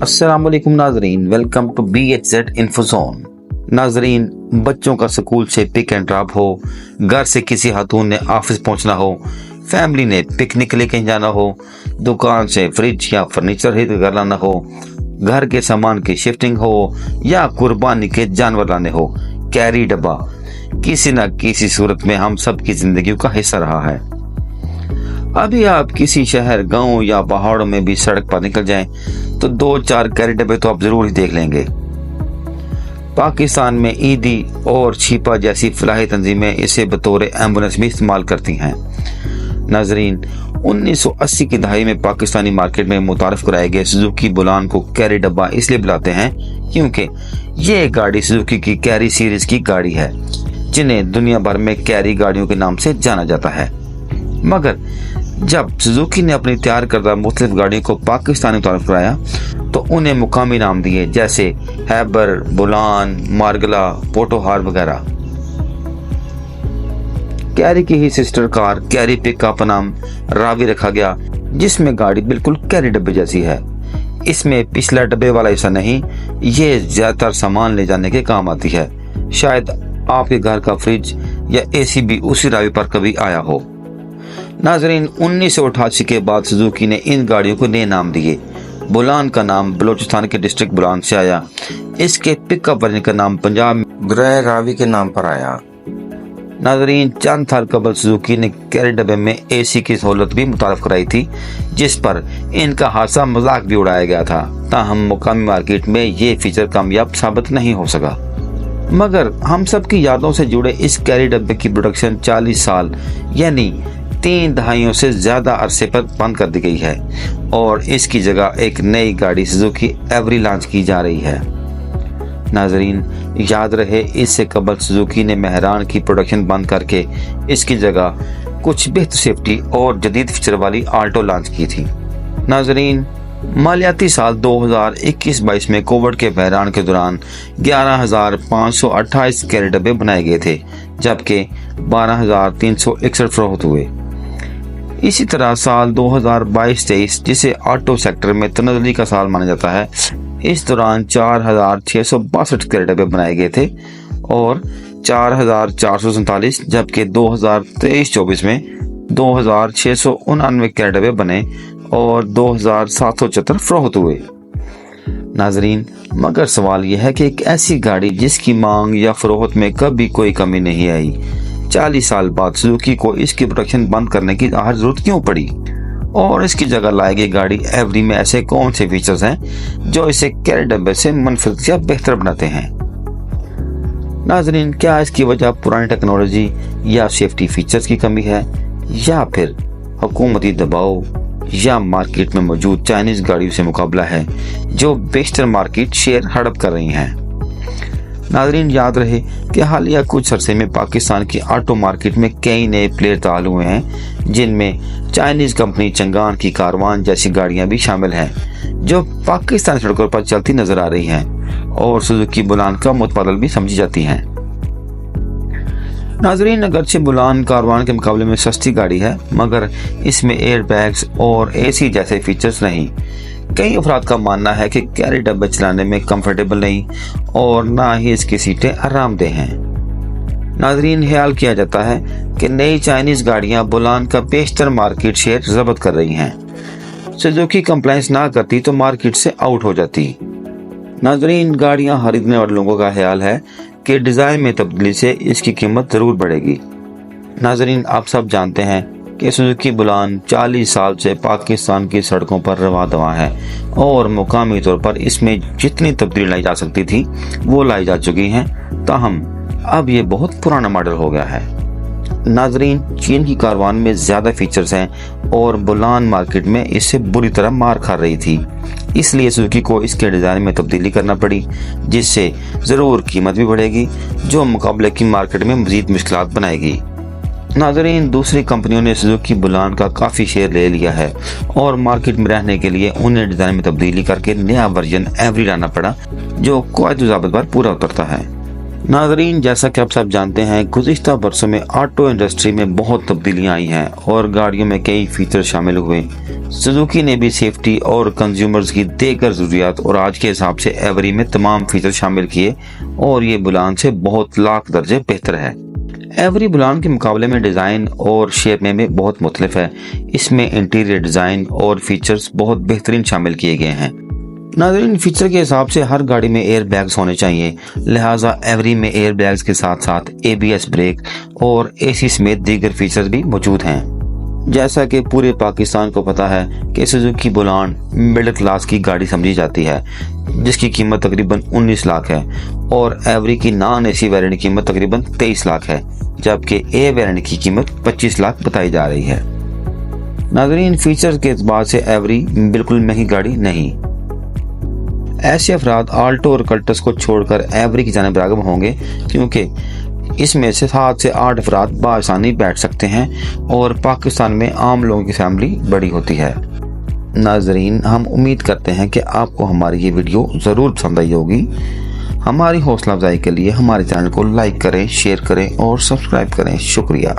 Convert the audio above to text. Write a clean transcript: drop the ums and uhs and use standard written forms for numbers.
अस्सलाम वालेकुम नाजरीन, वेलकम टू BHZ इन्फोज़ोन। नाजरीन, बच्चों का स्कूल से पिक एंड ड्रॉप हो, घर से किसी खातून ने ऑफिस पहुंचना हो, फैमिली ने पिकनिक लेके जाना हो, दुकान से फ्रिज या फर्नीचर खरीद कर लाना हो, घर के सामान की शिफ्टिंग हो या कुर्बानी के जानवर लाने हो, कैरी डब्बा किसी न किसी सूरत में हम सब की जिंदगी का हिस्सा रहा है। अभी आप किसी शहर, गांव या पहाड़ों में भी सड़क पर निकल जाएं तो 2-4 कैरी डब्बे तो आप जरूर ही देख लेंगे। पाकिस्तान में ईदी और छिपा जैसी फलाही तंजीमें इसे बतौर एम्बुलेंस भी इस्तेमाल करती हैं। नाजरीन, 1980 की दहाई में पाकिस्तानी मार्केट में मुतारफ कराए गए सुजुकी बुलान को कैरी डब्बा इसलिए बुलाते हैं क्योंकि ये गाड़ी सुजुकी की कैरी सीरीज की गाड़ी है, जिन्हें दुनिया भर में कैरी गाड़ियों के नाम से जाना जाता है। मगर जब सुजुकी ने अपनी तैयार करदा मुख्तलिफ गाड़ियों को पाकिस्तानी मुतारफ कराया तो उन्हें मुकामी नाम दिए, जैसे हैबर, बुलान, मार्गला, पोटोहार वगैरह। कैरी की ही सिस्टर कार कैरी पिक का नाम रावी रखा गया, जिसमें गाड़ी बिल्कुल कैरी डब्बे जैसी है। इसमें पिछला डब्बे वाला हिस्सा नहीं, ये ज्यादातर सामान ले जाने के काम आती है। शायद आपके घर का फ्रिज या AC भी उसी रावी पर कभी आया हो। नाजरीन, 1988 के बाद सुजुकी ने इन गाड़ियों को नए नाम दिए। बुलान का नाम बलूचिस्तान के डिस्ट्रिक्ट बुलान से आया। इसके पिकअप वर्जन का नाम पंजाब में ग्रह रावी के नाम पर आया। नाजरीन, चंद साल कबल सुजुकी ने कैरी डब्बे में AC की सहूलत भी मुतारफ कराई थी, जिस पर इनका हादसा मजाक भी उड़ाया गया था। ताहम मुकामी मार्केट में ये फीचर कामयाब साबित नहीं हो सका। मगर हम सब की यादों से जुड़े इस कैरी डब्बे की प्रोडक्शन 40 साल यानी 3 दहाइयों से ज्यादा अरसे पर बंद कर दी गई है और इसकी जगह एक नई गाड़ी सुजुकी एवरी लॉन्च की जा रही है। नाजरीन, याद रहे, इससे कबल सुजुकी ने मेहरान की प्रोडक्शन बंद करके इसकी जगह कुछ बेहतर सेफ्टी और जदीद फीचर वाली आल्टो लॉन्च की थी। नाजरीन, मालियाती साल 2021-22 में कोविड के बहरान के दौरान 11,528 कैरी डब्बे बनाए गए थे, जबकि 12,361 फरोख्त हुए। इसी तरह साल 2022-23, जिसे ऑटो सेक्टर में तनज़्ज़ुली का साल माना जाता है, इस दौरान 4,662 कैरी डब्बे बनाए गए थे और 4,447, जबकि 2023-24 में 2,699 कैरी डब्बे बने और 2,774 फरोख्त हुए। नाजरीन, मगर सवाल यह है कि एक ऐसी गाड़ी जिसकी मांग या फरोख्त में कभी कोई कमी नहीं आई, 40 साल बाद सुजुकी को इसकी प्रोडक्शन बंद करने की जरूरत क्यों पड़ी और इसकी जगह लाई गई गाड़ी एवरी में ऐसे कौन से फीचर्स हैं जो इसे कैरी डब्बे से मुनफरद या बेहतर बनाते हैं? नाजरीन, क्या इसकी वजह पुरानी टेक्नोलॉजी या सेफ्टी फीचर्स की कमी है, या फिर हुकूमती दबाव, या मार्केट में मौजूद चाइनीज गाड़ियों से मुकाबला है जो बेशतर मार्केट शेयर हड़प कर रही हैं? नाजरीन, याद रहे कि हालिया कुछ अरसे में पाकिस्तान की ऑटो मार्केट में कई नए प्लेयर ताल हुए हैं, जिनमें चाइनीज कंपनी चंगान की कारवान जैसी गाड़ियां भी शामिल हैं, जो पाकिस्तान सड़कों पर चलती नजर आ रही हैं और सुजुकी बुलान का मुतबादल भी समझी जाती हैं। नाजरीन, अगरचे बुलान कारवान के मुकाबले में सस्ती गाड़ी है, मगर इसमें एयर बैग्स और AC जैसे फीचर्स नहीं। कई अफराद का मानना है कि कैरी डब्बे चलाने में कंफर्टेबल नहीं और ना ही इसकी सीटें आरामदेह हैं। नाजरीन, ख्याल किया जाता है कि नई चाइनीज गाड़ियां बुलान का बेशतर मार्केट शेयर जब्त कर रही हैं। सुजुकी कंप्लायंस ना करती तो मार्केट से आउट हो जाती। नाजरीन, गाड़ियां खरीदने वाले लोगों का ख्याल है कि डिजाइन में तब्दीली से इसकी कीमत जरूर बढ़ेगी। नाजरीन, आप सब जानते हैं कि सुजुकी बुलान 40 साल से पाकिस्तान की सड़कों पर रवा दवा है और मुकामी तौर पर इसमें जितनी तब्दीली लाई जा सकती थी वो लाई जा चुकी हैं, ताहम अब ये बहुत पुराना मॉडल हो गया है। नाजरीन, चीन की कारवान में ज्यादा फीचर्स हैं और बुलान मार्केट में इससे बुरी तरह मार खा रही थी, इसलिए सुजुकी को इसके डिजाइन में तब्दीली करना पड़ी, जिससे जरूर कीमत भी बढ़ेगी, जो मुकाबले की मार्केट में मजीद मुश्किलात बनाएगी। नाजरीन, दूसरी कंपनियों ने सुजुकी बुलान का काफी शेयर ले लिया है और मार्केट में रहने के लिए उन्हें डिजाइन में तब्दीली करके नया वर्जन एवरी लाना पड़ा, जो क्वालिटी ज़ाबित पर पूरा उतरता है। नाज़रीन, जैसा कि आप सब जानते हैं, गुज़िश्ता बरसों में ऑटो इंडस्ट्री में बहुत तब्दीलियां आई हैं और गाड़ियों में कई फीचर शामिल हुए। सुजुकी ने भी सेफ्टी और कंज्यूमर्स की देकर ज़रूरियात और आज के हिसाब से एवरी में तमाम फीचर शामिल किए और ये बुलान से बहुत लाख दर्जे बेहतर है। एवरी बुलान के मुकाबले में डिज़ाइन और शेप में भी बहुत मुख्तलिफ है। इसमें इंटीरियर डिज़ाइन और फीचर्स बहुत बेहतरीन शामिल किए गए हैं। नाज़रीन, फीचर के हिसाब से हर गाड़ी में एयर बैग्स होने चाहिए, लिहाजा एवरी में एयर बैग्स के साथ साथ ABS ब्रेक और AC समेत दीगर फीचर्स भी मौजूद हैं। जैसा कि पूरे पाकिस्तान को पता है कि सुजुकी बुलान मिडिल क्लास की गाड़ी समझी जाती है, जिसकी कीमत तकरीबन 19 लाख है और एवरी की नॉन AC वेरिएंट की कीमत तकरीबन 23 लाख है, जबकि A वेरिएंट की कीमत 25 लाख बताई जा रही है। नाज़रीन, फीचर के एतबार से एवरी बिल्कुल महंगी गाड़ी नहीं। ऐसे अफराद आल्टो और कल्टस को छोड़कर एवरी की जानिब राग़िब होंगे, क्योंकि इसमें से 7 से 8 अफराद बआसानी बैठ सकते हैं और पाकिस्तान में आम लोगों की फैमिली बड़ी होती है। नाज़रीन, हम उम्मीद करते हैं कि आपको हमारी ये वीडियो ज़रूर पसंद आई होगी। हमारी हौसला अफजाई के लिए हमारे चैनल को लाइक करें, शेयर करें और सब्सक्राइब करें। शुक्रिया।